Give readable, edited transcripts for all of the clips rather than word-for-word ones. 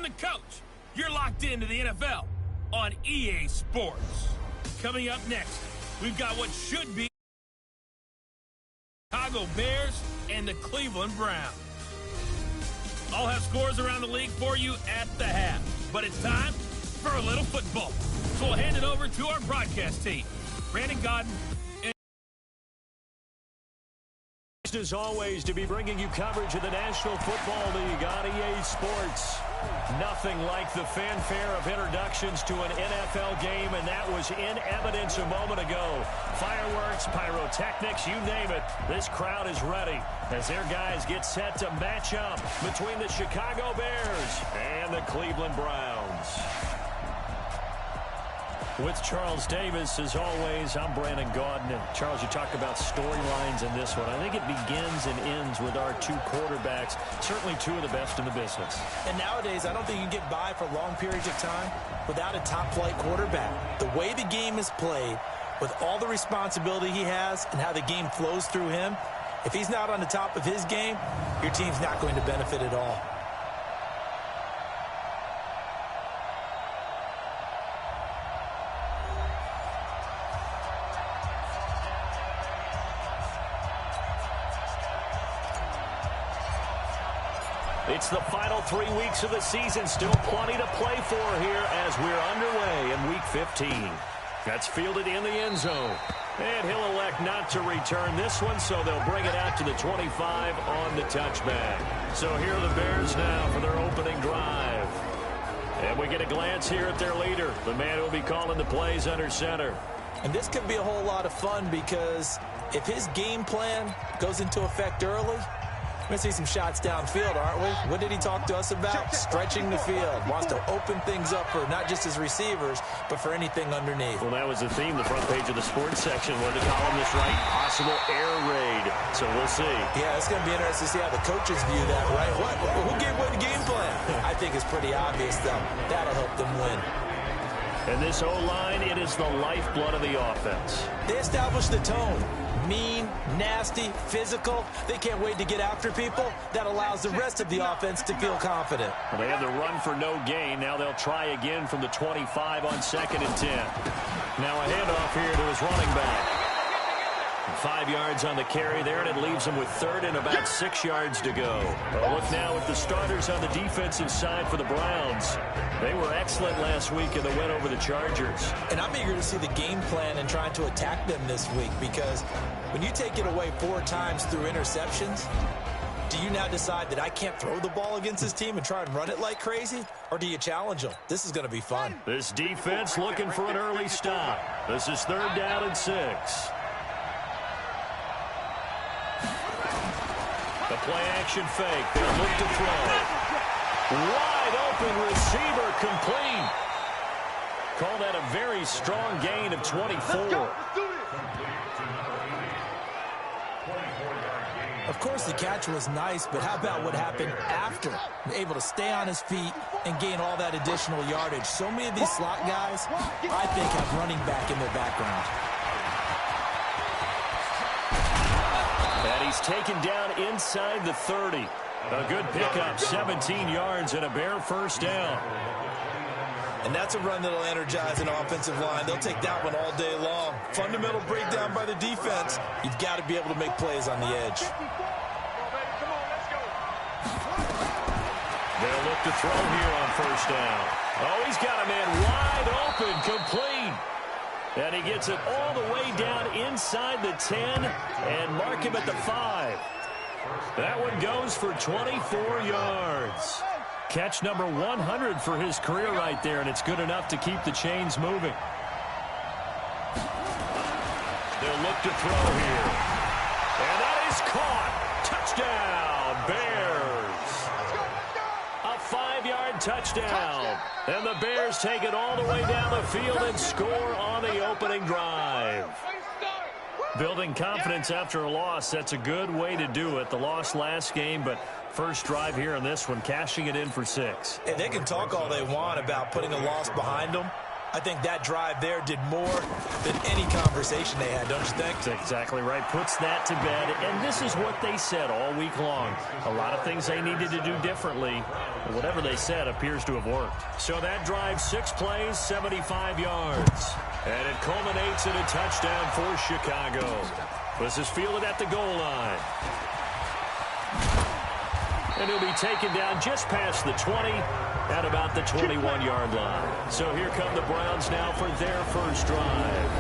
I'm the coach. You're locked into the NFL on EA Sports. Coming up next, we've got what should be Chicago Bears and the Cleveland Browns. I'll have scores around the league for you at the half. But it's time for a little football. So we'll hand it over to our broadcast team. Brandon Godden. As always, to be bringing you coverage of the National Football League on EA Sports. Nothing like the fanfare of introductions to an NFL game, and that was in evidence a moment ago. Fireworks, pyrotechnics, you name it. This crowd is ready as their guys get set to match up between the Chicago Bears and the Cleveland Browns. With Charles Davis, as always, I'm Brandon Gaudin. And Charles, you talk about storylines in this one. I think it begins and ends with our two quarterbacks, certainly two of the best in the business. And nowadays, I don't think you can get by for long periods of time without a top-flight quarterback. The way the game is played, with all the responsibility he has and how the game flows through him, if he's not on the top of his game, your team's not going to benefit at all. It's the final 3 weeks of the season. Still plenty to play for here as we're underway in Week 15. That's fielded in the end zone. And he'll elect not to return this one, so they'll bring it out to the 25 on the touchback. So here are the Bears now for their opening drive. And we get a glance here at their leader, the man who will be calling the plays under center. And this could be a whole lot of fun because if his game plan goes into effect early, we're going to see some shots downfield, aren't we? What did he talk to us about? Stretching the field. Wants to open things up for not just his receivers, but for anything underneath. Well, that was the theme, the front page of the sports section, where the columnist write possible air raid. So we'll see. Yeah, it's going to be interesting to see how the coaches view that, right? Who gave away the game plan? I think it's pretty obvious, though. That'll help them win. And this O-line, it is the lifeblood of the offense. They establish the tone. Mean, nasty, physical. They can't wait to get after people. That allows the rest of the offense to feel confident. Well, they have the run for no gain. Now they'll try again from the 25 on 2nd and 10. Now a handoff here to his running back. 5 yards on the carry there, and it leaves him with 3rd and about 6 yards to go. A look now at the starters on the defensive side for the Browns. They were excellent last week in the win over the Chargers. And I'm eager to see the game plan and trying to attack them this week, because when you take it away 4 times through interceptions, do you now decide that I can't throw the ball against this team and try and run it like crazy? Or do you challenge them? This is going to be fun. This defense looking for an early stop. This is 3rd down and 6. The play-action fake. They'll look to throw. Wide open receiver complete. Call that a very strong gain of 24. Of course, the catch was nice, but how about what happened after? Able to stay on his feet and gain all that additional yardage. So many of these slot guys, I think, have running back in their background. And he's taken down inside the 30. A good pickup, 17 yards and a bare 1st down. And that's a run that'll energize an offensive line. They'll take that one all day long. Fundamental breakdown by the defense. You've got to be able to make plays on the edge. They'll look to throw here on 1st down. Oh, he's got a man wide open, complete. And he gets it all the way down inside the 10 and mark him at the 5. That one goes for 24 yards. Catch number 100 for his career right there, and it's good enough to keep the chains moving. They'll look to throw here. And that is caught. Touchdown, Bears. A 5-yard touchdown. And the Bears take it all the way down the field and score on the opening drive. Building confidence after a loss, that's a good way to do it. The loss last game, but first drive here in this one, cashing it in for 6. And they can talk all they want about putting a loss behind them, I think that drive there did more than any conversation they had, don't you think? That's exactly right. Puts that to bed. And this is what they said all week long. A lot of things they needed to do differently. But whatever they said appears to have worked. So that drive, 6 plays, 75 yards. And it culminates in a touchdown for Chicago. This is fielded at the goal line. And he'll be taken down just past the 20 at about the 21-yard line. So here come the Browns now for their first drive.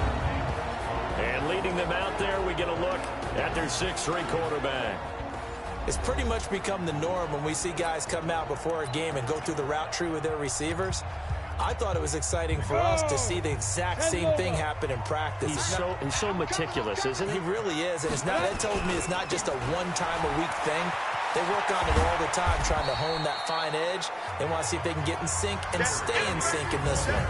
And leading them out there, we get a look at their 6'3" quarterback. It's pretty much become the norm when we see guys come out before a game and go through the route tree with their receivers. I thought it was exciting for us to see the exact same thing happen in practice. He's so meticulous, isn't he? He really is, and that tells me it's not just a one-time-a-week thing. They work on it all the time, trying to hone that fine edge. They want to see if they can get in sync and stay in sync in this one.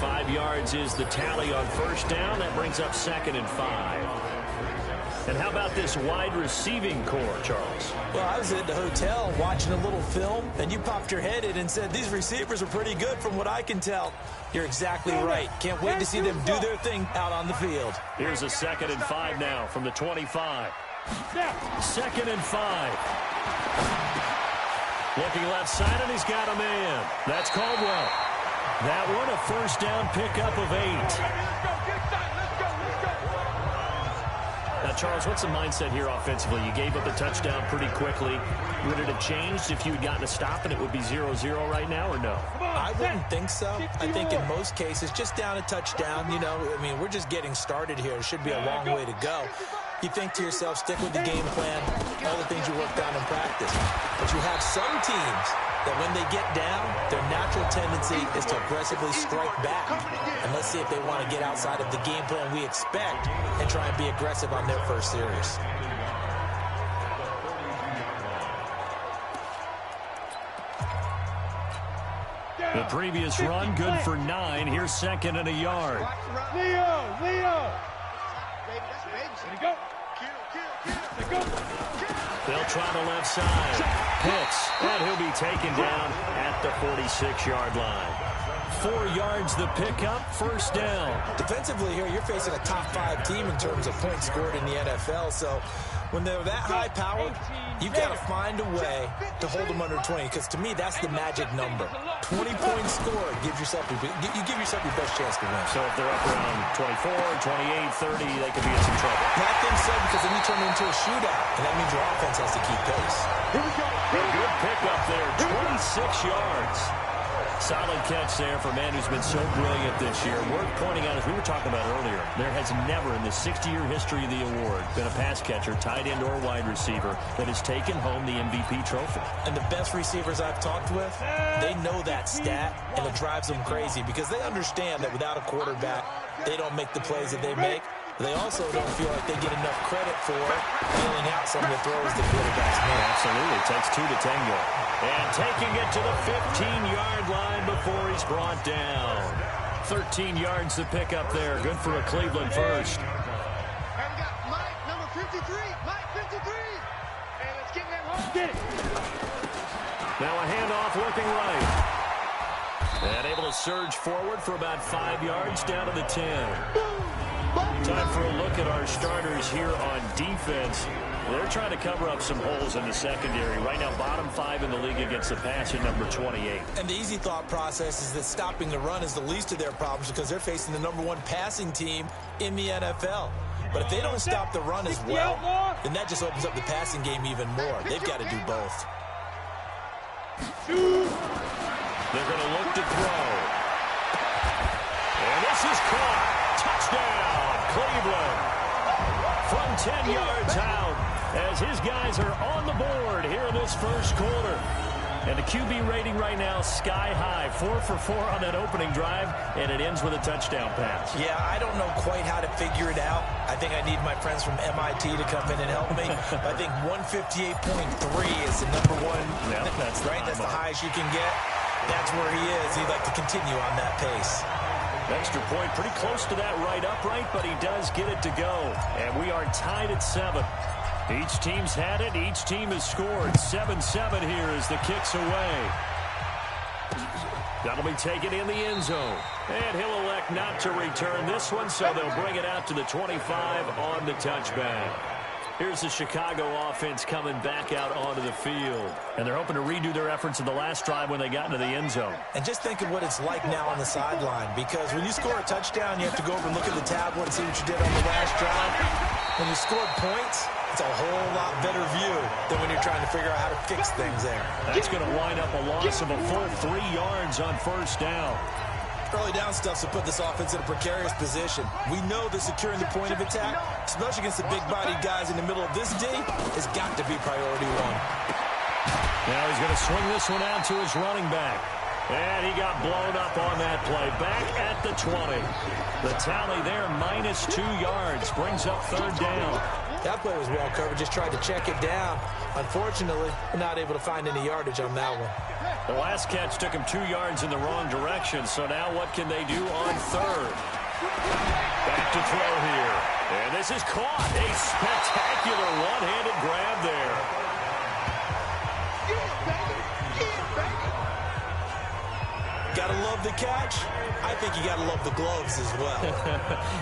5 yards is the tally on first down. That brings up 2nd and 5. And how about this wide receiving core, Charles? Well, I was at the hotel watching a little film, and you popped your head in and said, these receivers are pretty good from what I can tell. You're exactly right. Can't wait to see them do their thing out on the field. Here's a 2nd and 5 now from the 25. 2nd and 5. Looking left side, and he's got a man. That's Caldwell. That one, a first down pickup of 8. Now, Charles, what's the mindset here offensively? You gave up a touchdown pretty quickly. Would it have changed if you had gotten a stop and it would be 0-0 right now, or no? I wouldn't think so. I think in most cases, just down a touchdown, you know, I mean, we're just getting started here. It should be a long way to go. You think to yourself, stick with the game plan, all the things you worked on in practice. But you have some teams that when they get down, their natural tendency is to aggressively strike back. And let's see if they want to get outside of the game plan we expect and try and be aggressive on their first series. The previous run, good for 9. Here's 2nd and a yard. Leo. They'll try the left side. Pitts, and he'll be taken down at the 46-yard line. 4 yards the pickup, first down. Defensively here, you're facing a top 5 team in terms of points scored in the NFL. So when they're that high-powered, you've got to find a way to hold them under 20, because to me, that's the magic number. 20 points scored, you give yourself your best chance to win. So if they're up around 24, 28, 30, they could be in some trouble. I think so, because then you turn it into a shootout, and that means your offense has to keep pace. Here we go. A good pickup there, 26 yards. Solid catch there for a man who's been so brilliant this year. Worth pointing out, as we were talking about earlier, there has never in the 60-year history of the award been a pass catcher, tight end, or wide receiver that has taken home the MVP trophy. And the best receivers I've talked with, they know that stat, and it drives them crazy because they understand that without a quarterback, they don't make the plays that they make. They also don't feel like they get enough credit for dealing out some of the throws the quarterbacks make. Absolutely. It takes 2 to tango. And taking it to the 15-yard line before he's brought down. 13 yards to pick up there. Good for a Cleveland first. And we got Mike, number 53. Mike, 53. And it's getting him home. Get it. Now a handoff looking right. And able to surge forward for about 5 yards down to the 10. Time for a look at our starters here on defense. They're trying to cover up some holes in the secondary. Right now, bottom 5 in the league against the pass at number 28. And the easy thought process is that stopping the run is the least of their problems because they're facing the number 1 passing team in the NFL. But if they don't stop the run as well, then that just opens up the passing game even more. They've got to do both. They're going to look to throw. And this is caught. Touchdown, Cleveland. From 10 yards out as his guys are on the board here in this first quarter. And the QB rating right now sky high. 4 for 4 on that opening drive, and it ends with a touchdown pass. Yeah, I don't know quite how to figure it out. I think I need my friends from MIT to come in and help me. But I think 158.3 is the number 1. Yep, that's right. That's the highest you can get. That's where he is. He'd like to continue on that pace. Extra point pretty close to that right upright, but he does get it to go. And we are tied at 7. Each team's had it. Each team has scored. 7-7 here as the kick's away. That'll be taken in the end zone. And he'll elect not to return this one, so they'll bring it out to the 25 on the touchback. Here's the Chicago offense coming back out onto the field. And they're hoping to redo their efforts in the last drive when they got into the end zone. And just think of what it's like now on the sideline, because when you score a touchdown, you have to go over and look at the tablet and see what you did on the last drive. When you scored points, it's a whole lot better view than when you're trying to figure out how to fix things there. That's going to wind up a loss of a full 3 yards on first down. Early down stuff to put this offense in a precarious position. We know that securing the point of attack, especially against the big-bodied guys in the middle of this D, has got to be priority one. Now he's going to swing this one out to his running back. And he got blown up on that play. Back at the 20. The tally there, -2 yards. Brings up third down. That play was well covered. Just tried to check it down. Unfortunately, not able to find any yardage on that one. The last catch took him 2 yards in the wrong direction. So now what can they do on third? Back to throw here. And this is caught. A spectacular one-handed grab there. Gotta love the catch. I think you gotta love the gloves as well.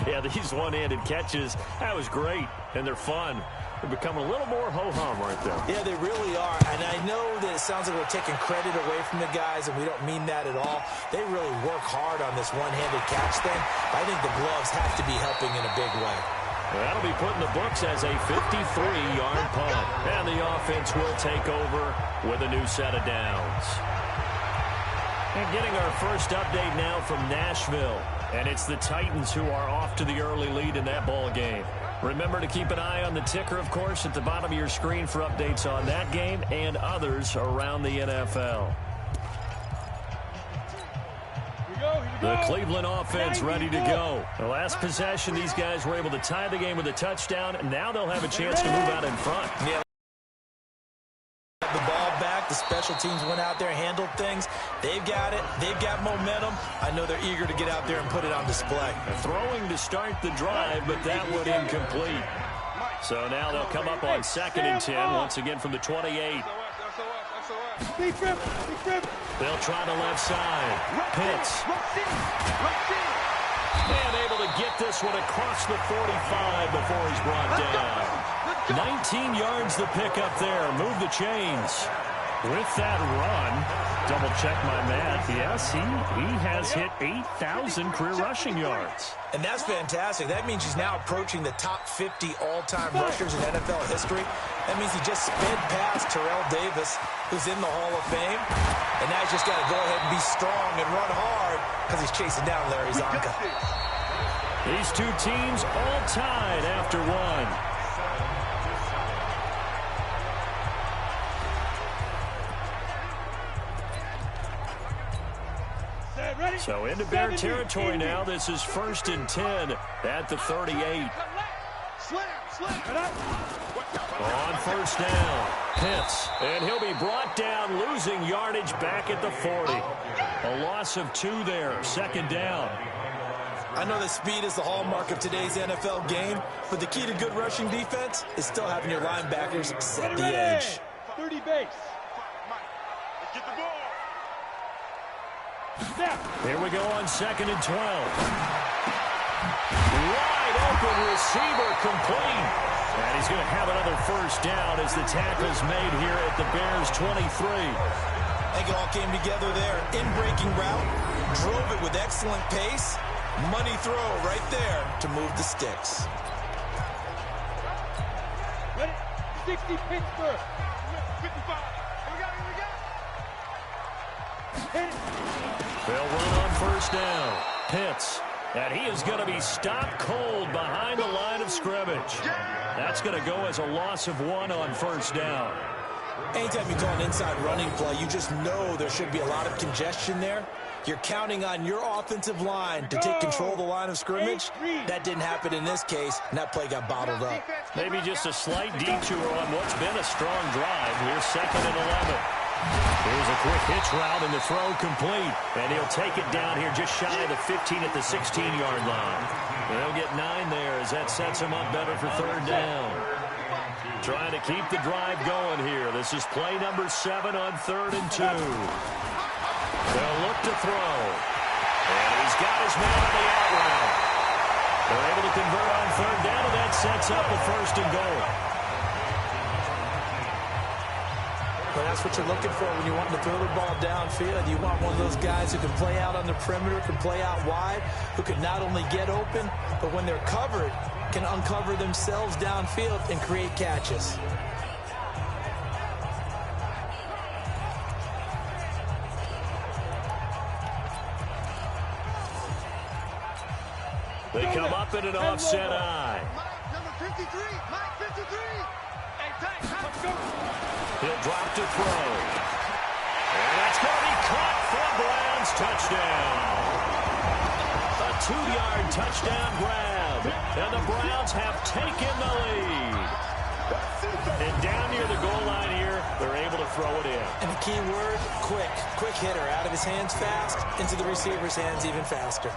Yeah, these one-handed catches, that was great. And they're fun. They're becoming a little more ho-hum right there. Yeah, they really are. And I know that it sounds like we're taking credit away from the guys, and we don't mean that at all. They really work hard on this one-handed catch thing. I think the gloves have to be helping in a big way. That'll be put in the books as a 53-yard punt. And the offense will take over with a new set of downs. And getting our first update now from Nashville. And it's the Titans who are off to the early lead in that ball game. Remember to keep an eye on the ticker, of course, at the bottom of your screen for updates on that game and others around the NFL. The Cleveland offense ready to go. The last possession, these guys were able to tie the game with a touchdown, and now they'll have a chance to move out in front. Yeah. The ball back. The special teams went out there, handled things. They've got it. They've got momentum. I know they're eager to get out there and put it on display. Throwing to start the drive, but that one incomplete. So now they'll come up on 2nd and 10, once again from the 28. They'll try the left side. Pitts. And able to get this one across the 45 before he's brought down. 19 yards the pick up there. Move the chains. With that run, double check my math. Yes, he has hit 8,000 career rushing yards. And that's fantastic. That means he's now approaching the top 50 all-time rushers in NFL history. That means he just sped past Terrell Davis, who's in the Hall of Fame. And now he's just got to go ahead and be strong and run hard because he's chasing down Larry Zonka. These two teams all tied after one. So into Bear territory now. This is 1st and 10 at the 38. On first down, Pitts, and he'll be brought down, losing yardage back at the 40. A loss of 2 there, 2nd down. I know that speed is the hallmark of today's NFL game, but the key to good rushing defense is still having your linebackers set the edge. 30 base. Get the ball. Here we go on 2nd and 12. Wide open receiver complete. And he's going to have another first down as the tackle's made here at the Bears' 23. I think it all came together there. In-breaking route, drove it with excellent pace. Money throw right there to move the sticks. Ready? 60 Pittsburgh. 55. Here we go. Hit it. They'll run on first down. Pitts. And he is going to be stopped cold behind the line of scrimmage. That's going to go as a loss of 1 on first down. Anytime you call an inside running play, you just know there should be a lot of congestion there. You're counting on your offensive line to take control of the line of scrimmage. That didn't happen in this case, and that play got bottled up. Maybe just a slight detour on what's been a strong drive. We're 2nd and 11. Here's a quick hitch route, and the throw complete. And he'll take it down here just shy of the 15 at the 16-yard line. They'll get 9 there as that sets him up better for 3rd down. Trying to keep the drive going here. This is play number 7 on 3rd and 2. They'll look to throw. And he's got his man on the out route. They're able to convert on third down, and that sets up a 1st and goal. Well, that's what you're looking for when you're wanting to throw the ball downfield. You want one of those guys who can play out on the perimeter, can play out wide, who can not only get open, but when they're covered, can uncover themselves downfield and create catches. They come up in an offset eye. Mike, number 53. Mike, 53. Hey, thanks. Let's go. He'll drop to throw. And that's going to be caught for a Browns touchdown. A 2-yard touchdown grab. And the Browns have taken the lead. And down near the goal line here, they're able to throw it in. And the key word, quick. Quick hitter. Out of his hands fast, into the receiver's hands even faster.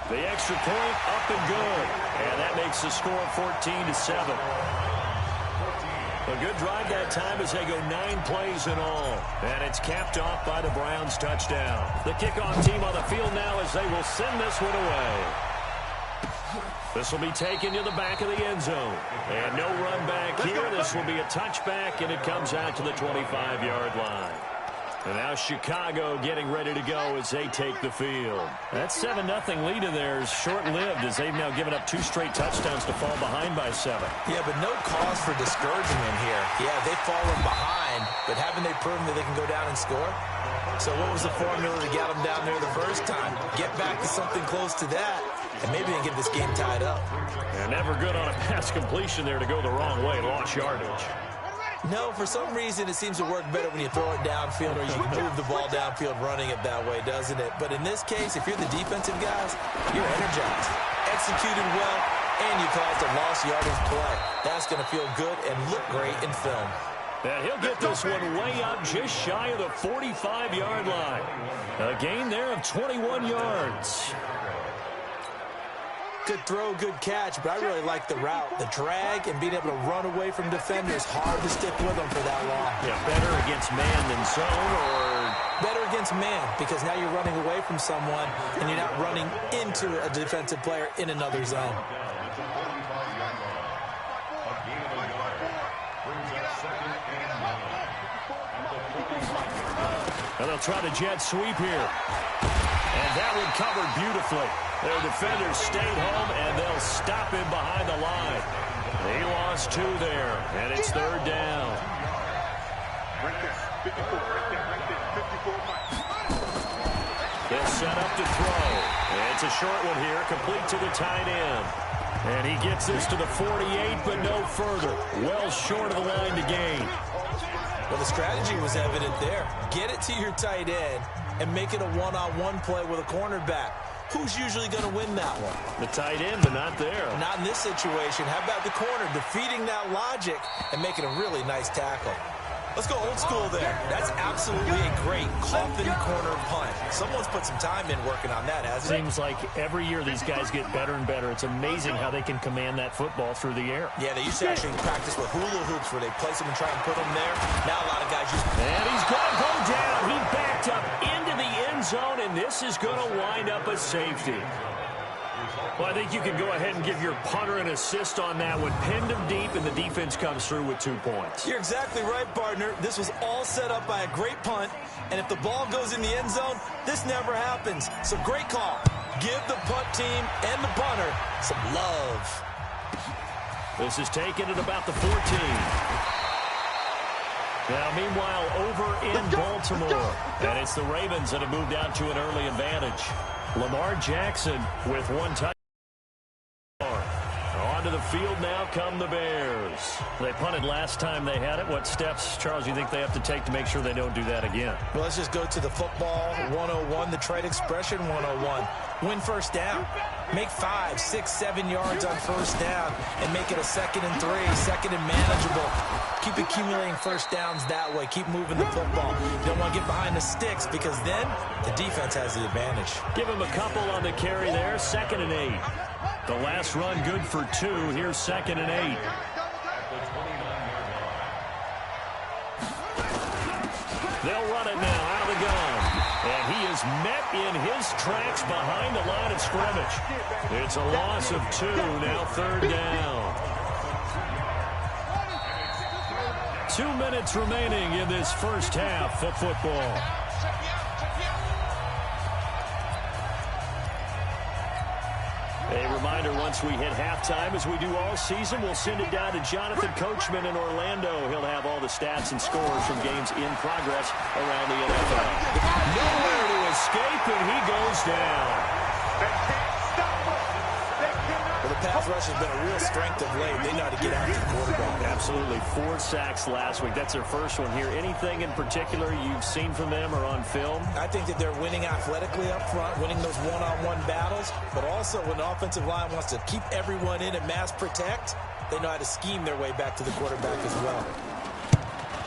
The extra point up and good. And that makes the score 14-7. A good drive that time as they go 9 plays in all. And it's capped off by the Browns touchdown. The kickoff team on the field now as they will send this one away. This will be taken to the back of the end zone. And no run back here. This will be a touchback, and it comes out to the 25-yard line. And now Chicago getting ready to go as they take the field. That 7-0 lead of theirs short-lived as they've now given up 2 straight touchdowns to fall behind by 7. Yeah, but no cause for discouragement here. Yeah, they've fallen behind, but haven't they proven that they can go down and score? So what was the formula to get them down there the first time? Get back to something close to that, and maybe they can get this game tied up. And never good on a pass completion there to go the wrong way. Lost yardage. No, for some reason it seems to work better when you throw it downfield or you move the ball downfield running it that way, doesn't it? But in this case, if you're the defensive guys, you're energized, executed well, and you caused a lost yardage play. That's going to feel good and look great in film. And he'll get this one way up just shy of the 45-yard line. A gain there of 21 yards. Good throw, good catch, but I really like the route. The drag and being able to run away from defenders, hard to stick with them for that long. Yeah, better against man than zone, or better against man, because now you're running away from someone and you're not running into a defensive player in another zone. And they'll try the jet sweep here. And that one covered beautifully. Their defenders stayed home, and they'll stop him behind the line. He lost 2 there, and it's 3rd down. They'll set up to throw. And it's a short one here, complete to the tight end. And he gets this to the 48, but no further. Well short of the line to gain. Well, the strategy was evident there. Get it to your tight end and make it a one-on-one play with a cornerback. Who's usually going to win that one? The tight end, but not there. Not in this situation. How about the corner defeating that logic and making a really nice tackle? Let's go old school there. That's absolutely a great coffin corner punt. Someone's put some time in working on that, hasn't it? Seems like every year these guys get better and better. It's amazing how they can command that football through the air. Yeah, they used to actually practice with hula hoops where they place them and try and put them there. Now a lot of guys just... And he's going to go down. He backed up into the end zone, and this is going to wind up a safety. Well, I think you can go ahead and give your punter an assist on that one. Pinned him deep, and the defense comes through with 2 points. You're exactly right, partner. This was all set up by a great punt, and if the ball goes in the end zone, this never happens. So great call. Give the punt team and the punter some love. This is taken at about the 14. Now, meanwhile, over in Baltimore, and it's the Ravens that have moved out to an early advantage. Lamar Jackson with 1 touchdown. Onto the field now come the Bears. They punted last time they had it. What steps, Charles, you think they have to take to make sure they don't do that again? Well, let's just go to the football 101, the trade expression 101. Win first down. Make 5, 6, 7 yards on first down and make it a 2nd and 3, 2nd and manageable. Keep accumulating first downs that way. Keep moving the football. You don't want to get behind the sticks because then the defense has the advantage. Give him a couple on the carry there. 2nd and 8. The last run good for 2. Here's 2nd and 8. They'll run it now out of the gun. And he is met in his tracks behind the line of scrimmage. It's a loss of 2, now 3rd down. 2 minutes remaining in this first half of football. A reminder, once we hit halftime, as we do all season, we'll send it down to Jonathan Coachman in Orlando. He'll have all the stats and scores from games in progress around the NFL. Nowhere to escape, and he goes down. Well, the pass rush has been a real strength of late. They know how to get after the quarterback. Absolutely. 4 sacks last week. That's their first one here. Anything in particular you've seen from them or on film? I think that they're winning athletically up front, winning those one-on-one battles, but also when the offensive line wants to keep everyone in and mass protect, they know how to scheme their way back to the quarterback as well.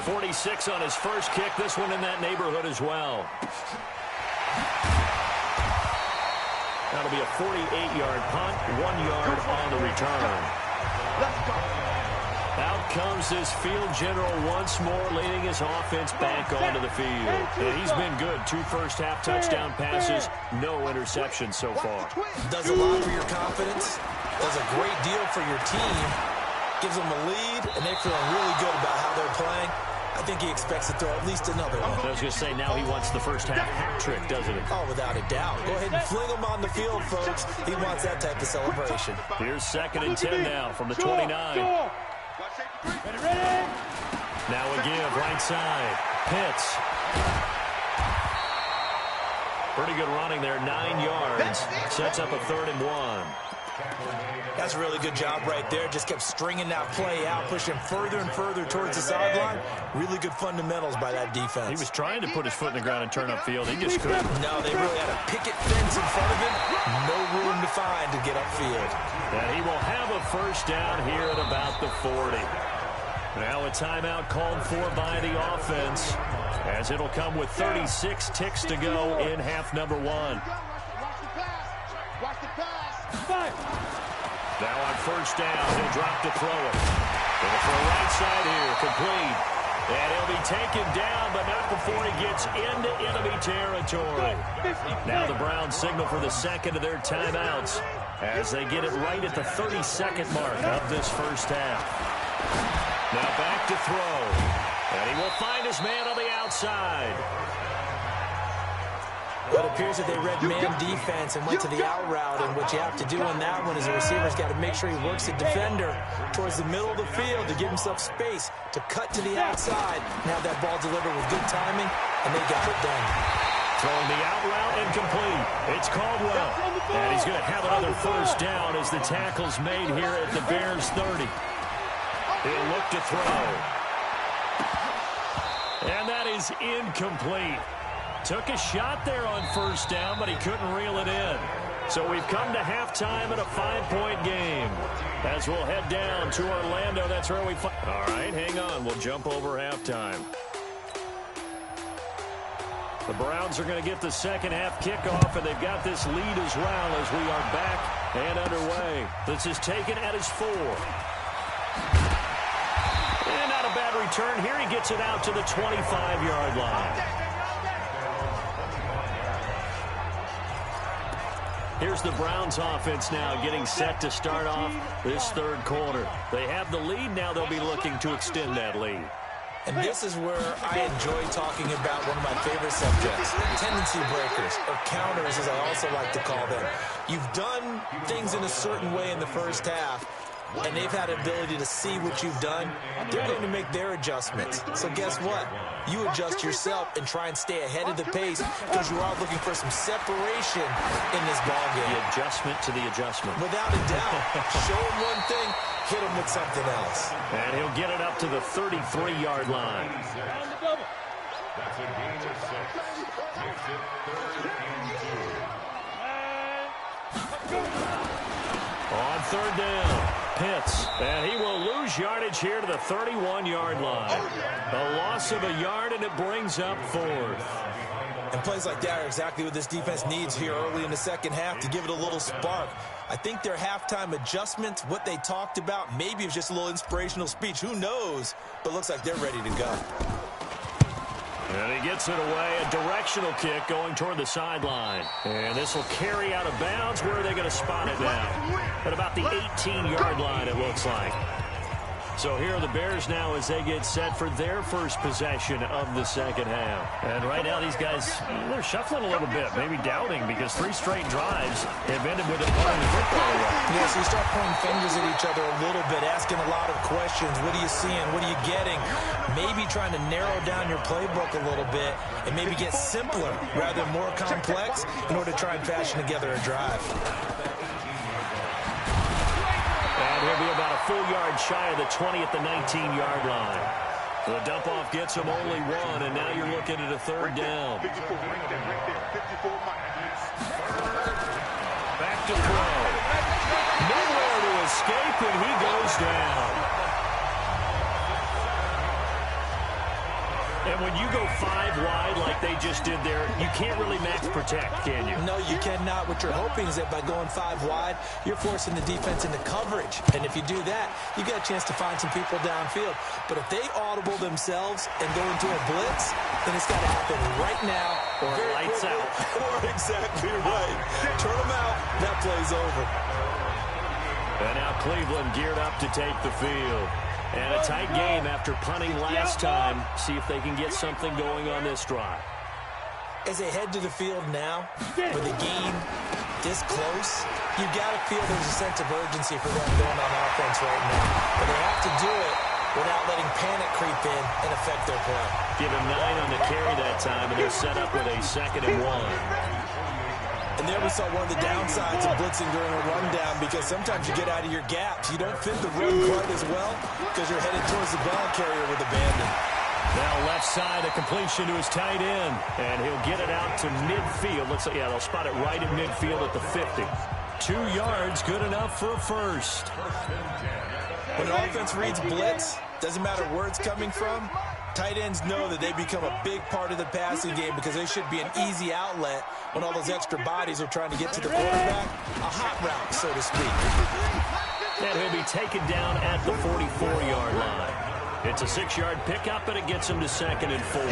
46 on his first kick. This one in that neighborhood as well. That'll be a 48-yard punt, 1 yard on the return. Out comes this field general once more, leading his offense back onto the field. And he's been good. 2 first-half touchdown passes, no interceptions so far. Does a lot for your confidence, does a great deal for your team, gives them a lead, and they're feeling really good about how they're playing. I think he expects to throw at least another one. I was going to say, now he wants the first half hat trick, doesn't he? Oh, without a doubt. Go ahead and fling him on the field, folks. He wants that type of celebration. Here's 2nd and 10 now from the 29. Now a give, right side. Pitts. Pretty good running there, 9 yards. Sets up a 3rd and 1. That's a really good job right there. Just kept stringing that play out, pushing further and further towards the sideline. Really good fundamentals by that defense. He was trying to put his foot in the ground and turn upfield. He just couldn't. No, they really had a picket fence in front of him. No room to find to get upfield. And he will have a first down here at about the 40. Now a timeout called for by the offense, as it'll come with 36 ticks to go in half number 1. Now on first down, he'll drop to throw it. Going for a right side here, complete. And he'll be taken down, but not before he gets into enemy territory. Now the Browns signal for the second of their timeouts as they get it right at the 32nd mark of this first half. Now back to throw. And he will find his man on the outside. Well, it appears that they read man defense and went to the out route, and what you have to do in that one is the receiver's got to make sure he works the defender towards the middle of the field to give himself space to cut to the outside and have that ball delivered with good timing, and they got it done. Throwing the out route incomplete. It's Caldwell. And he's going to have another first down as the tackle's made here at the Bears 30. He'll look to throw. And that is incomplete. Took a shot there on first down, but he couldn't reel it in. So we've come to halftime in a 5-point game. As we'll head down to Orlando, that's where we find. All right, hang on. We'll jump over halftime. The Browns are going to get the second half kickoff, and they've got this lead as well as we are back and underway. This is taken at his 4. And not a bad return here. He gets it out to the 25-yard line. Here's the Browns offense now getting set to start off this third quarter. They have the lead. Now they'll be looking to extend that lead. And this is where I enjoy talking about one of my favorite subjects, tendency breakers, or counters as I also like to call them. You've done things in a certain way in the first half, and they've had an ability to see what you've done. They're going to make their adjustments. So guess what? You adjust yourself and try and stay ahead of the pace because you are looking for some separation in this ballgame. The adjustment to the adjustment. Without a doubt. Show him one thing, hit him with something else. And he'll get it up to the 33-yard line. That's a gain of 6. Makes it 3rd and 2. On third down, Pitts, and he will lose yardage here to the 31-yard line. A loss of a yard, and it brings up 4th. And plays like that are exactly what this defense needs here early in the second half to give it a little spark. I think their halftime adjustments, what they talked about, maybe it was just a little inspirational speech. Who knows? But looks like they're ready to go. And he gets it away, a directional kick going toward the sideline. And this will carry out of bounds. Where are they going to spot it now? At about the 18-yard line, it looks like. So here are the Bears now as they get set for their first possession of the second half. And right now these guys, they're shuffling a little bit, maybe doubting, because 3 straight drives have ended with them playing the football away. Yeah, so you start pointing fingers at each other a little bit, asking a lot of questions. What are you seeing? What are you getting? Maybe trying to narrow down your playbook a little bit and maybe get simpler rather than more complex in order to try and fashion together a drive. And he'll be about a full yard shy of the 20 at the 19-yard line. The dump-off gets him only 1, and now you're looking at a third down. Back to throw. Nowhere to escape, and he goes down. And when you go 5 wide like they just did there, you can't really max protect, can you? No, you cannot. What you're hoping is that by going 5 wide, you're forcing the defense into coverage. And if you do that, you got a chance to find some people downfield. But if they audible themselves and go into a blitz, then it's got to happen right now. Or lights out. Or exactly right. Turn them out. That play's over. And now Cleveland geared up to take the field. And a tight game after punting last time. See if they can get something going on this drive. As they head to the field now, with the game this close, you've got to feel there's a sense of urgency for them going on offense right now. But they have to do it without letting panic creep in and affect their play. Give him 9 on the carry that time, and they're set up with a 2nd and 1. And there we saw one of the downsides of blitzing during a rundown, because sometimes you get out of your gaps. You don't fit the run quite as well because you're headed towards the ball carrier with abandon. Now left side, a completion to his tight end, and he'll get it out to midfield. Looks like, yeah, they'll spot it right at midfield at the 50. 2 yards, good enough for a first. When an offense reads blitz, doesn't matter where it's coming from, tight ends know that they become a big part of the passing game because they should be an easy outlet when all those extra bodies are trying to get to the quarterback. A hot route, so to speak. And he'll be taken down at the 44-yard line. It's a 6-yard pickup, and it gets him to 2nd and 4.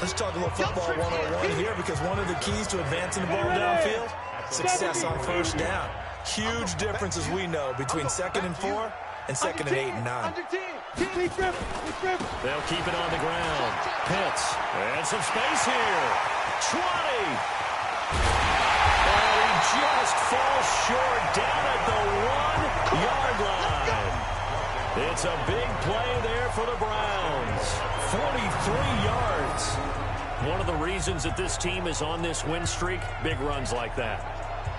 Let's talk a little football 101 here, because one of the keys to advancing the ball downfield, success on first down. Huge difference, as we know, between 2nd and 4 and 2nd and 8 and 9. They'll keep it on the ground. Pitts, and some space here. 20. And he just falls short down at the 1-yard line. It's a big play there for the Browns. 43 yards. One of the reasons that this team is on this win streak, big runs like that.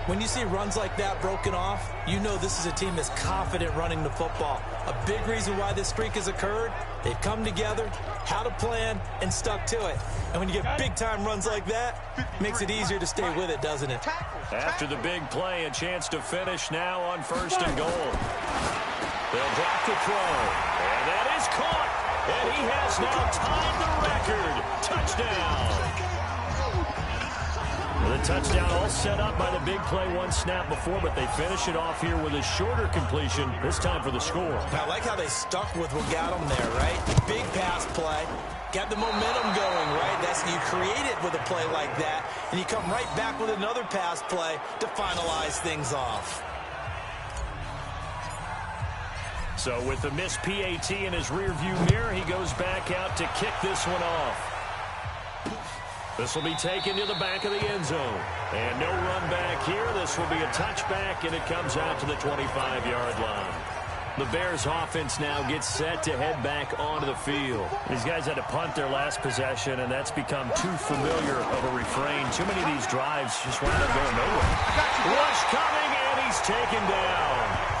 When you see runs like that broken off, you know this is a team that's confident running the football. A big reason why this streak has occurred, they've come together, had a plan, and stuck to it. And when you get big-time runs like that, it makes it easier to stay with it, doesn't it? After the big play, a chance to finish now on 1st and goal. They'll drop the throw, and that is caught. And he has now tied the record. Touchdown. The touchdown all set up by the big play, 1 snap before, but they finish it off here with a shorter completion, this time for the score. Now, I like how they stuck with what got them there, right? Big pass play, got the momentum going, right? That's, you create it with a play like that, and you come right back with another pass play to finalize things off. So with the missed PAT in his rearview mirror, he goes back out to kick this one off. This will be taken to the back of the end zone. And no run back here. This will be a touchback, and it comes out to the 25-yard line. The Bears offense now gets set to head back onto the field. These guys had to punt their last possession, and that's become too familiar of a refrain. Too many of these drives just wound up going nowhere. Rush coming, and he's taken down.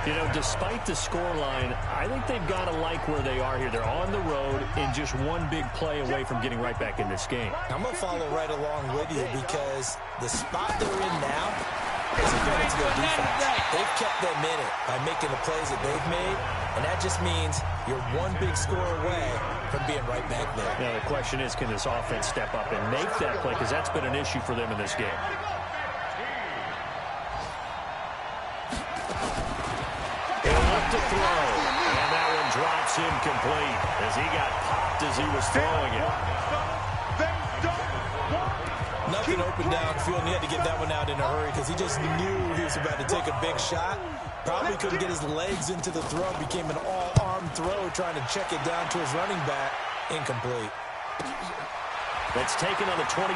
You know, despite the scoreline, I think they've got to like where they are here. They're on the road and just one big play away from getting right back in this game. I'm going to follow right along with you, because the spot they're in now is a credit to their defense. They've kept them in it by making the plays that they've made, and that just means you're one big score away from being right back there. Now, the question is, can this offense step up and make that play? Because that's been an issue for them in this game. To throw, and that one drops incomplete as he got popped as he was throwing it. Nothing open downfield, and he had to get that one out in a hurry because he just knew he was about to take a big shot. Probably couldn't get his legs into the throw. Became an all-arm throw trying to check it down to his running back. Incomplete. That's taken on the 25.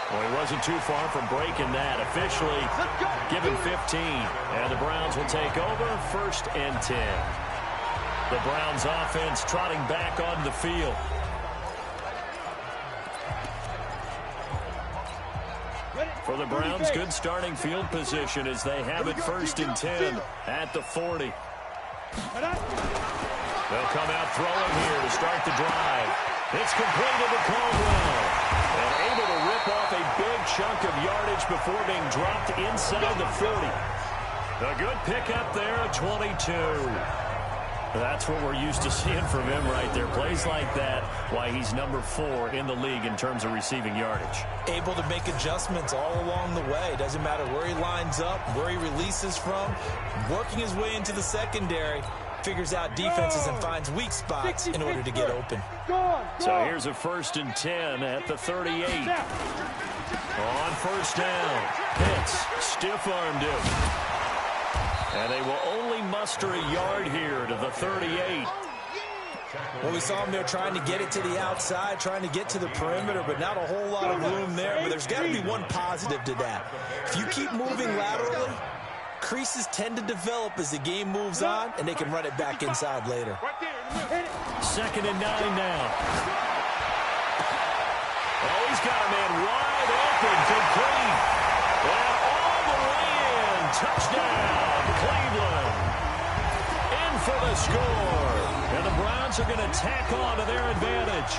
Well, he wasn't too far from breaking that. Officially given 15. And the Browns will take over 1st and 10. The Browns offense trotting back on the field. For the Browns, good starting field position as they have it 1st and 10 at the 40. They'll come out throwing here to start the drive. It's completed to Caldwell. And able to rip off a big chunk of yardage before being dropped inside the 40. A good pickup there, 22. That's what we're used to seeing from him right there. Plays like that, why he's number 4 in the league in terms of receiving yardage. Able to make adjustments all along the way. Doesn't matter where he lines up, where he releases from. Working his way into the secondary. Figures out defenses and finds weak spots in order to get open. So here's a 1st and 10 at the 38. On 1st down, Pitts stiff-armed him. And they will only muster a yard here to the 38. Well, we saw him there trying to get it to the outside, trying to get to the perimeter, but not a whole lot of room there. But there's got to be one positive to that. If you keep moving laterally, creases tend to develop as the game moves on, and they can run it back inside later. 2nd and 9 now. Oh, he's got a man wide open, complete. And all the way in. Touchdown, Cleveland. In for the score. And the Browns are going to tack on to their advantage.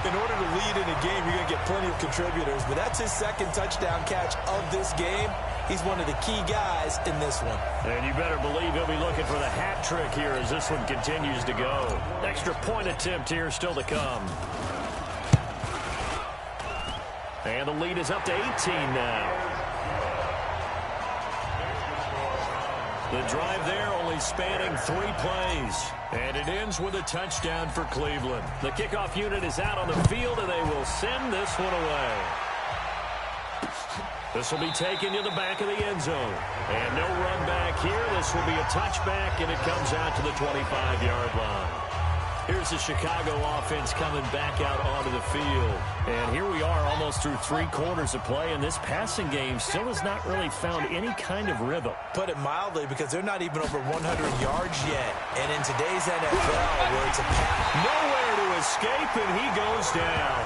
In order to lead in a game, you're going to get plenty of contributors, but that's his 2nd touchdown catch of this game. He's one of the key guys in this one. And you better believe he'll be looking for the hat trick here as this one continues to go. Extra point attempt here still to come. And the lead is up to 18 now. The drive there only spanning 3 plays. And it ends with a touchdown for Cleveland. The kickoff unit is out on the field, and they will send this one away. This will be taken to the back of the end zone. And no run back here. This will be a touchback, and it comes out to the 25-yard line. Here's the Chicago offense coming back out onto the field. And here we are almost through 3 quarters of play, and this passing game still has not really found any kind of rhythm. Put it mildly, because they're not even over 100 yards yet. And in today's NFL, where it's a pass, nowhere to escape, and he goes down.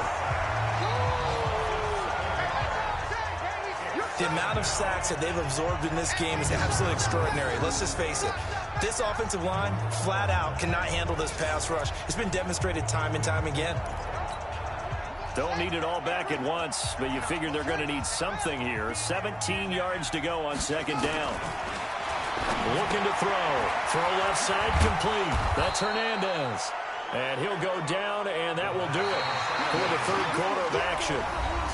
The amount of sacks that they've absorbed in this game is absolutely extraordinary. Let's just face it. This offensive line, flat out, cannot handle this pass rush. It's been demonstrated time and time again. Don't need it all back at once, but you figure they're going to need something here. 17 yards to go on 2nd down. Looking to throw. Throw left side complete. That's Hernandez. And he'll go down, and that will do it for the 3rd quarter of action.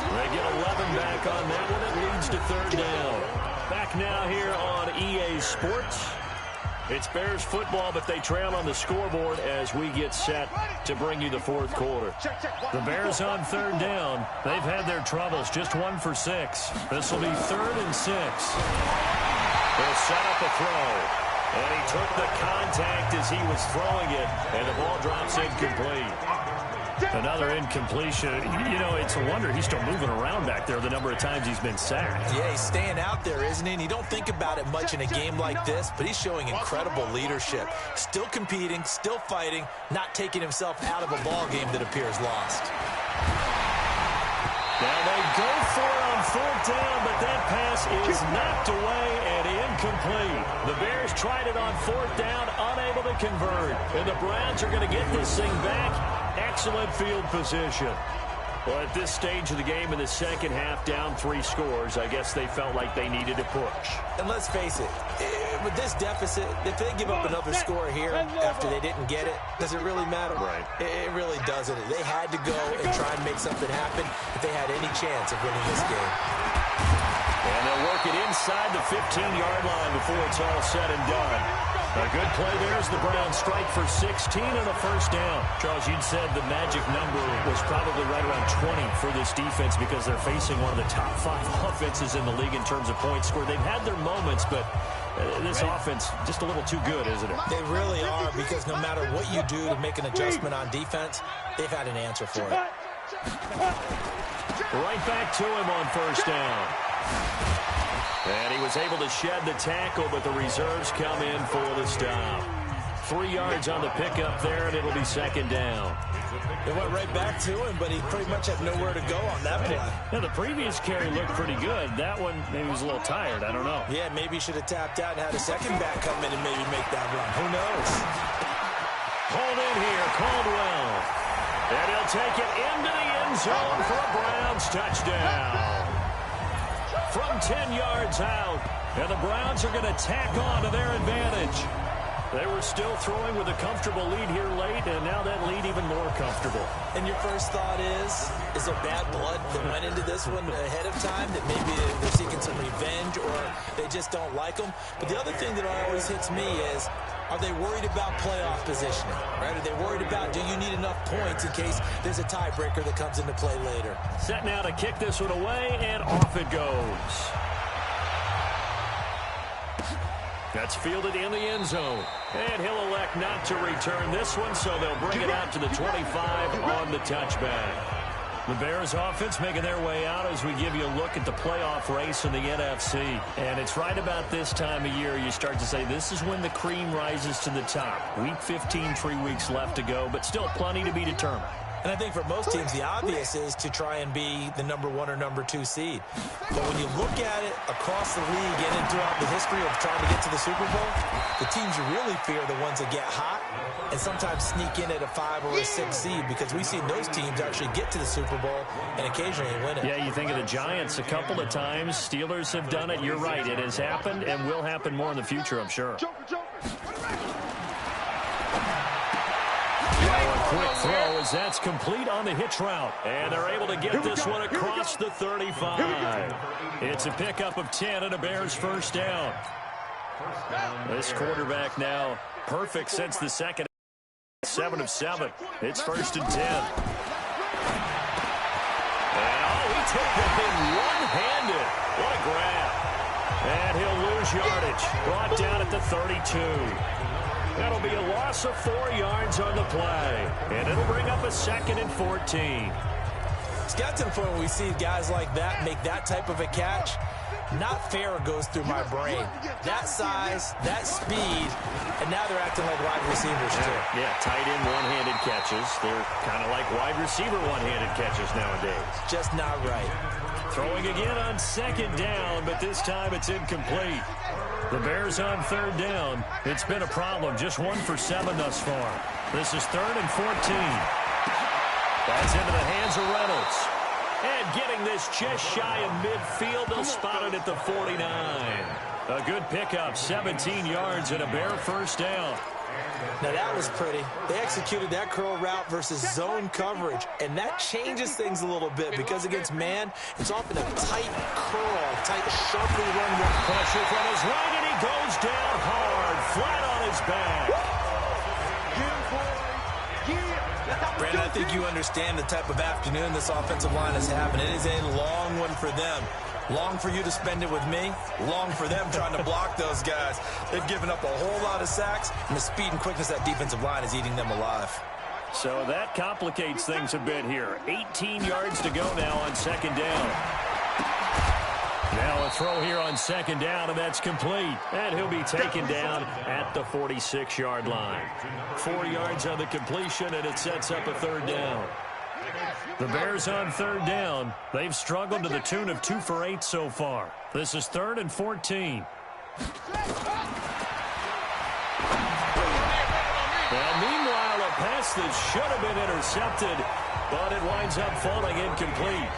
They get 11 back on that one. It leads to 3rd down. Back now here on EA Sports. It's Bears football, but they trail on the scoreboard as we get set to bring you the 4th quarter. The Bears on 3rd down. They've had their troubles, just 1 for 6. This will be 3rd and 6. They'll set up a throw. And he took the contact as he was throwing it, and the ball drops incomplete. Another incompletion. You know, it's a wonder he's still moving around back there the number of times he's been sacked. Yeah, he's staying out there, isn't he? And you don't think about it much in a game like this, but he's showing incredible leadership. Still competing, still fighting, not taking himself out of a ball game that appears lost. Now they go for it on 4th down, but that pass is knocked away and incomplete. The Bears tried it on 4th down, unable to convert. And the Browns are going to get this thing back. Excellent field position. Well, at this stage of the game in the 2nd half, down 3 scores, I guess they felt like they needed to push. And let's face it, with this deficit, if they give up another score here after they didn't get it, does it really matter? Right. It really doesn't. They had to go and try and make something happen if they had any chance of winning this game. And they'll work it inside the 15-yard line before it's all said and done. A good play there as the Browns strike for 16 and a first down. Charles, you'd said the magic number was probably right around 20 for this defense because they're facing one of the top 5 offenses in the league in terms of points scored. They've had their moments, but this offense just a little too good, isn't it? They really are, because no matter what you do to make an adjustment on defense, they've had an answer for it. Right back to him on first down. And he was able to shed the tackle, but the reserves come in for the stop. 3 yards on the pickup there, and it'll be second down. It went right back to him, but he pretty much had nowhere to go on that play. Yeah, the previous carry looked pretty good. That one, maybe he was a little tired. I don't know. Yeah, maybe he should have tapped out and had a second back come in and maybe make that run. Who knows? Hold in here, Caldwell. And he'll take it into the end zone for a Browns touchdown. From 10 yards out, and the Browns are going to tack on to their advantage. They were still throwing with a comfortable lead here late, and now that lead even more comfortable. And your first thought is there bad blood that went into this one ahead of time, that maybe they're seeking some revenge or they just don't like them? But the other thing that always hits me is, are they worried about playoff positioning? Right? Are they worried about, do you need enough points in case there's a tiebreaker that comes into play later? Set now to kick this one away, and off it goes. That's fielded in the end zone. And he'll elect not to return this one, so they'll bring it out to the 25 on the touchback. The Bears offense making their way out as we give you a look at the playoff race in the NFC. And it's right about this time of year you start to say this is when the cream rises to the top. Week 15, 3 weeks left to go, but still plenty to be determined. And I think for most teams, the obvious is to try and be the number 1 or number 2 seed. But when you look at it across the league and throughout the history of trying to get to the Super Bowl, the teams you really fear are the ones that get hot and sometimes sneak in at a 5 or a 6 seed, because we've seen those teams actually get to the Super Bowl and occasionally win it. Yeah, you think of the Giants a couple of times. Steelers have done it. You're right. It has happened and will happen more in the future, I'm sure. Quick throw as that's complete on the hitch route. And they're able to get this one across the 35. It's a pickup of 10 and a Bears first down. This quarterback now perfect since the second. 7 of 7. It's first and 10. And he took the thing one-handed. What a grab. And he'll lose yardage. Brought down at the 32. That'll be a loss of 4 yards on the play. And it'll bring up a 2nd and 14. It's got to the point where we see guys like that make that type of a catch. Not fair goes through my brain. That size, that speed, and now they're acting like wide receivers too. Yeah, tight end one-handed catches. They're kind of like wide receiver one-handed catches nowadays. Just not right. Throwing again on 2nd down, but this time it's incomplete. The Bears on 3rd down. It's been a problem. Just 1 for 7 thus far. This is 3rd and 14. That's into the hands of Reynolds. And getting this just shy of midfield, they'll spot it at the 49. A good pickup, 17 yards and a Bear first down. Now that was pretty. They executed that curl route versus zone coverage, and that changes things a little bit because against man, it's often a tight curl, tight, sharply run with pressure from his right, and he goes down hard, flat on his back. Brandon, I think you understand the type of afternoon this offensive line is having. It is a long one for them. Long for you to spend it with me. Long for them trying to block those guys. They've given up a whole lot of sacks, and the speed and quickness of that defensive line is eating them alive. So that complicates things a bit here. 18 yards to go now on 2nd down. Now a throw here on 2nd down, and that's complete. And he'll be taken down at the 46-yard line. 4 yards on the completion, and it sets up a 3rd down. The Bears on 3rd down. They've struggled to the tune of 2 for 8 so far. This is 3rd and 14. Well, meanwhile, a pass that should have been intercepted, but it winds up falling incomplete.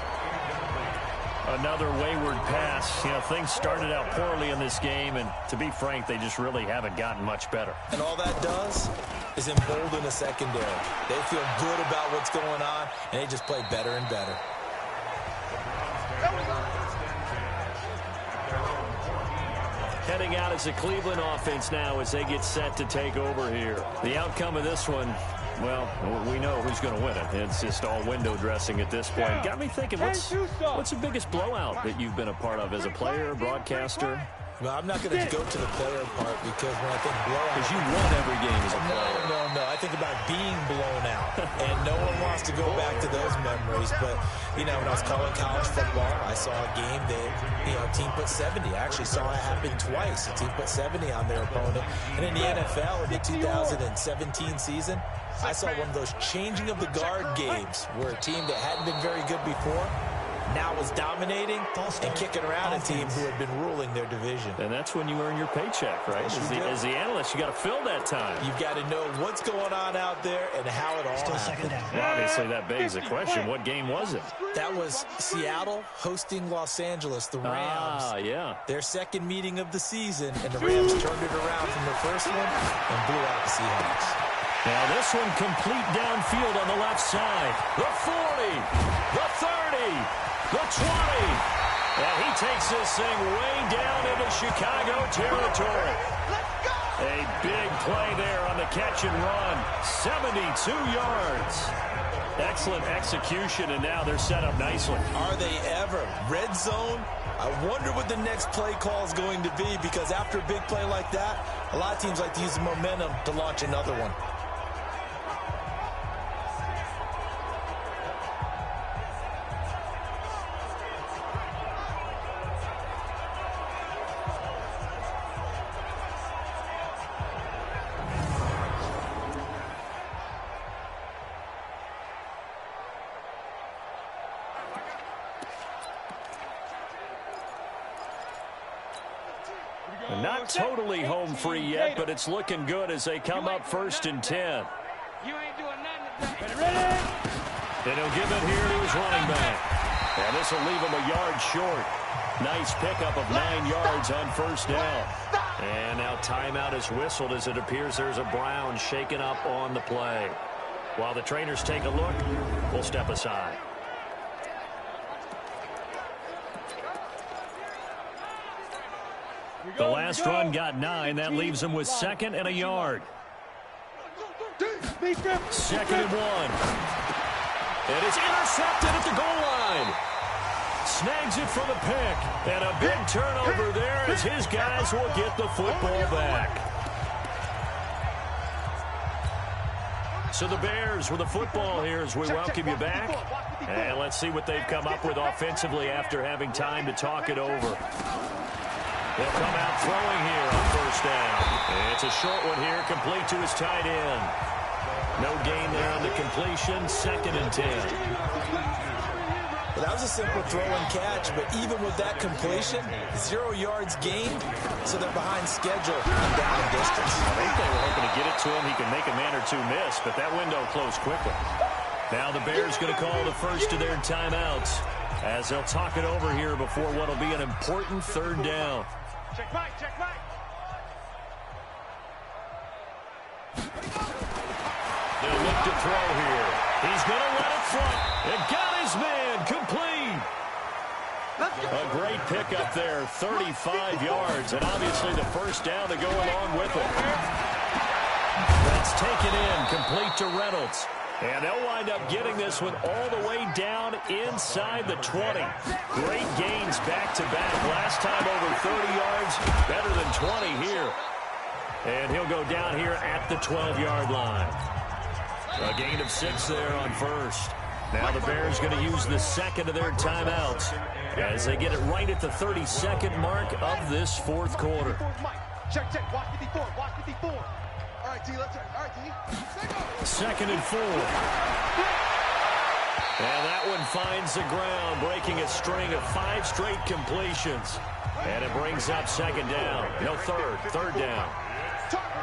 Another wayward pass. You know, things started out poorly in this game, and to be frank, they just really haven't gotten much better. And all that does is embolden the secondary. They feel good about what's going on, and they just play better and better. heading out as a Cleveland offense now as they get set to take over here. The outcome of this one, well, we know who's going to win it. It's just all window dressing at this point. Got me thinking, what's the biggest blowout that you've been a part of as a player, broadcaster? Well, I'm not going to go to the player part because when I think blowout... Because you won every game as a player. No. I think about being blown out. And no one wants to go back to those memories. But, you know, when I was calling college football, I saw a game that, you know, a team put 70. I actually saw it happen twice. A team put 70 on their opponent. And in the NFL, in the 2017 season, I saw one of those changing of the guard games where a team that hadn't been very good before now was dominating and kicking around a team who had been ruling their division. And that's when you earn your paycheck, right? As the analyst, you got to fill that time. You've got to know what's going on out there and how it all happened. Well, obviously, that begs the question, what game was it? That was Seattle hosting Los Angeles, the Rams. Yeah. Their second meeting of the season, and the Rams turned it around from the first one and blew out the Seahawks. Now this one complete downfield on the left side. The 40, the 30. The 20, and he takes this thing way down into Chicago territory. A big play there on the catch and run, 72 yards. Excellent execution, and now they're set up nicely. Are they ever? Red zone? I wonder what the next play call is going to be, because after a big play like that, a lot of teams like to use the momentum to launch another one. Not totally home free yet, but it's looking good as they come up 1st and 10. You ain't doing nothing today. And he'll give it here to his running back. And this will leave him a yard short. Nice pickup of 9 yards on 1st down. And now timeout is whistled as it appears there's a Brown shaken up on the play. While the trainers take a look, we'll step aside. The last run got 9. That leaves him with 2nd and a yard. 2nd and 1. It is intercepted at the goal line. Snags it for the pick. And a big turnover there as his guys will get the football back. So the Bears with the football here as we welcome you back. And let's see what they've come up with offensively after having time to talk it over. They'll come out throwing here on 1st down. It's a short one here, complete to his tight end. No gain there on the completion, 2nd and 10. Well, that was a simple throw and catch, but even with that completion, 0 yards gained, so they're behind schedule on down and distance. I think they were hoping to get it to him. He could make a man or two miss, but that window closed quickly. Now the Bears going to call the first of their timeouts as they'll talk it over here before what will be an important 3rd down. Check back, check back. They'll look to throw here. He's going to let it front. It got his man complete. A great pickup there, 35 yards, and obviously the 1st down to go along with it. That's taken in, complete to Reynolds. And they'll wind up getting this one all the way down inside the 20. Great gains back-to-back. Last time over 30 yards, better than 20 here. And he'll go down here at the 12-yard line. A gain of 6 there on 1st. Now the Bears going to use the 2nd of their timeouts as they get it right at the 32nd mark of this 4th quarter. Check, check. Watch 54. Watch 54. All right, T. Let's turn. All right, T. 2nd and 4. And that one finds the ground, breaking a string of 5 straight completions. And it brings up 2nd down. No, 3rd down.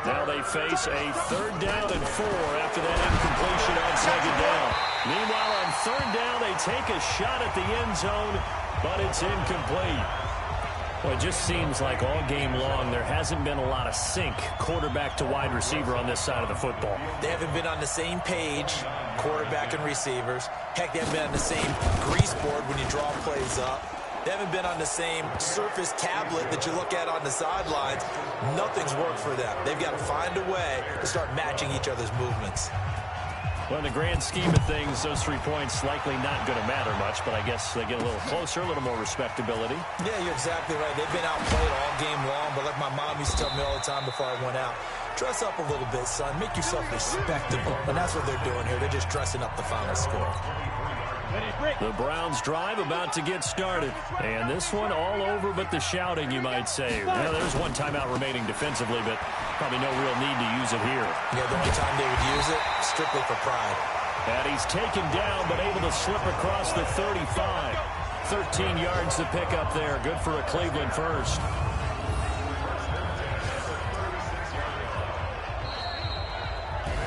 Now they face a 3rd down and 4 after that incompletion on 2nd down. Meanwhile, on 3rd down, they take a shot at the end zone, but it's incomplete. Well, it just seems like all game long there hasn't been a lot of sync quarterback to wide receiver on this side of the football. They haven't been on the same page, quarterback and receivers. Heck, they haven't been on the same grease board when you draw plays up. They haven't been on the same Surface tablet that you look at on the sidelines. Nothing's worked for them. They've got to find a way to start matching each other's movements. Well, in the grand scheme of things, those 3 points likely not going to matter much, but I guess they get a little closer, a little more respectability. Yeah, you're exactly right. They've been outplayed all game long, but like my mom used to tell me all the time before I went out, dress up a little bit, son. Make yourself respectable. And that's what they're doing here. They're just dressing up the final score. The Browns drive about to get started. And this one all over but the shouting, you might say. Well, there's one timeout remaining defensively, but probably no real need to use it here. Yeah, the only time they would use it, strictly for pride. And he's taken down, but able to slip across the 35. 13 yards to pick up there. Good for a Cleveland first.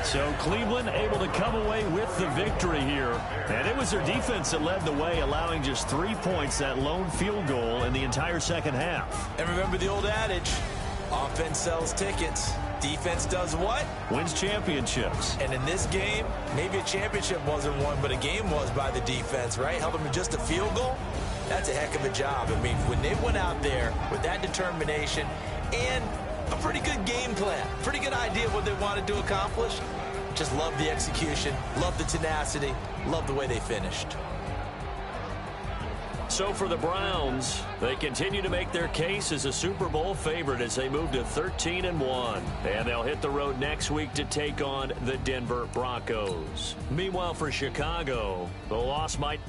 So Cleveland able to come away with the victory here. And it was their defense that led the way, allowing just 3 points, that lone field goal in the entire second half. And remember the old adage, offense sells tickets. Defense does what? Wins championships. And in this game, maybe a championship wasn't won, but a game was by the defense, right? Held them to just a field goal. That's a heck of a job. I mean, when they went out there with that determination and a pretty good game plan, pretty good idea of what they wanted to accomplish, just love the execution, love the tenacity, love the way they finished. So for the Browns, they continue to make their case as a Super Bowl favorite as they move to 13-1. And they'll hit the road next week to take on the Denver Broncos. Meanwhile, for Chicago, the loss might...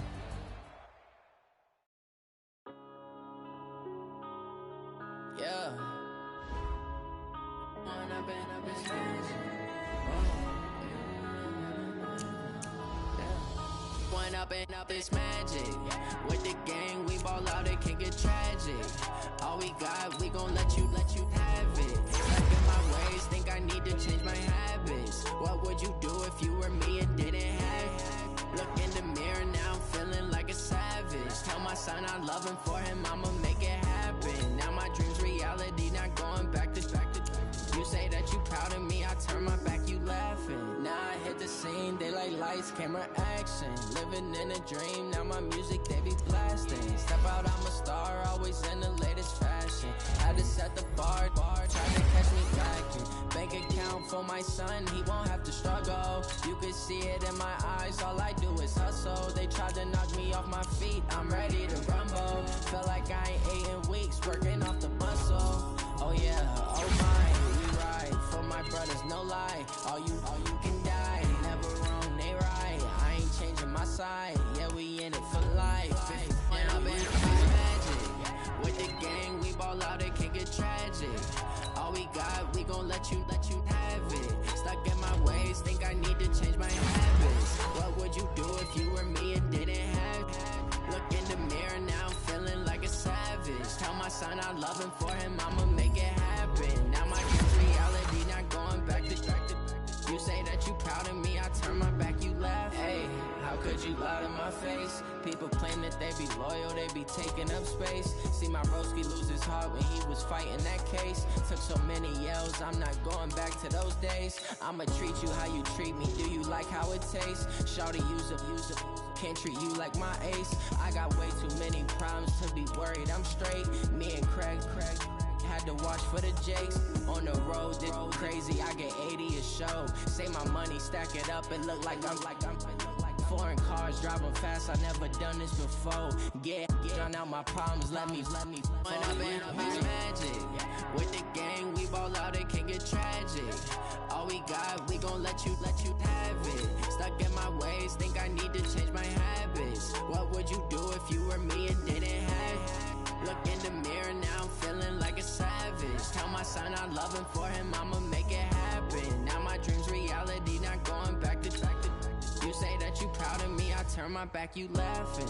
Yeah. Up is magic. With the gang, we ball out, it can get tragic. All we got, we gon' let you have it. Stuck in my ways, think I need to change my habits. What would you do if you were me and didn't have it? Look in the mirror now, I'm feeling like a savage. Tell my son I love him, for him I'ma make it happen. Now my dream's reality, not going back to. You say that you proud of me, I turn my back, you laughing. Now I hit the scene, they like lights, camera, action. Living in a dream, now my music, they be blasting. Step out, I'm a star, always in the latest fashion. Had to set the bar, tried to catch me lacking. Bank account for my son, he won't have to struggle. You can see it in my eyes, all I do is hustle. They tried to knock me off my feet, I'm ready to rumble. Feel like I ain't ate in weeks, working off the muscle. Oh yeah, oh my, we ride for my brothers, no lie. All you can die, never wrong, they right. I ain't changing my side, yeah, we in it for life. If you want, I've been magic. With the gang, we ball out, it can get tragic. All we got, we gon' let you have it. Stuck in my ways, think I need to change my habits. What would you do if you were me and didn't have it? Look in the mirror now, feeling like a savage. Tell my son I love him, for him I'ma make it happen. Now my dream's reality, not going back to. You say that you proud of me, I turn my back, you laugh. Hey, how could you lie to my face? People claim that they be loyal, they be taking up space. See my broski lose his heart when he was fighting that case. Took so many yells, I'm not going back to those days. I'ma treat you how you treat me, do you like how it tastes? Shawty, use up, can't treat you like my ace. I got way too many problems to be worried, I'm straight. Me and Craig had to watch for the Jakes. On the road, this crazy, I get 80 a show. Say my money, stack it up, and look like I'm foreign cars, driving fast, I never done this before. Get on out my problems, let me When I've been magic. With the gang, we ball out, it can get tragic. All we got, we gon' let you have it. Stuck in my ways, think I need to change my habits. What would you do if you were me and didn't have it? Look in the mirror now, I'm feeling like a savage. Tell my son I love him, for him I'ma make it happen. Now my dream's reality, not going back to. You say that you proud of me, I turn my back, you laughing.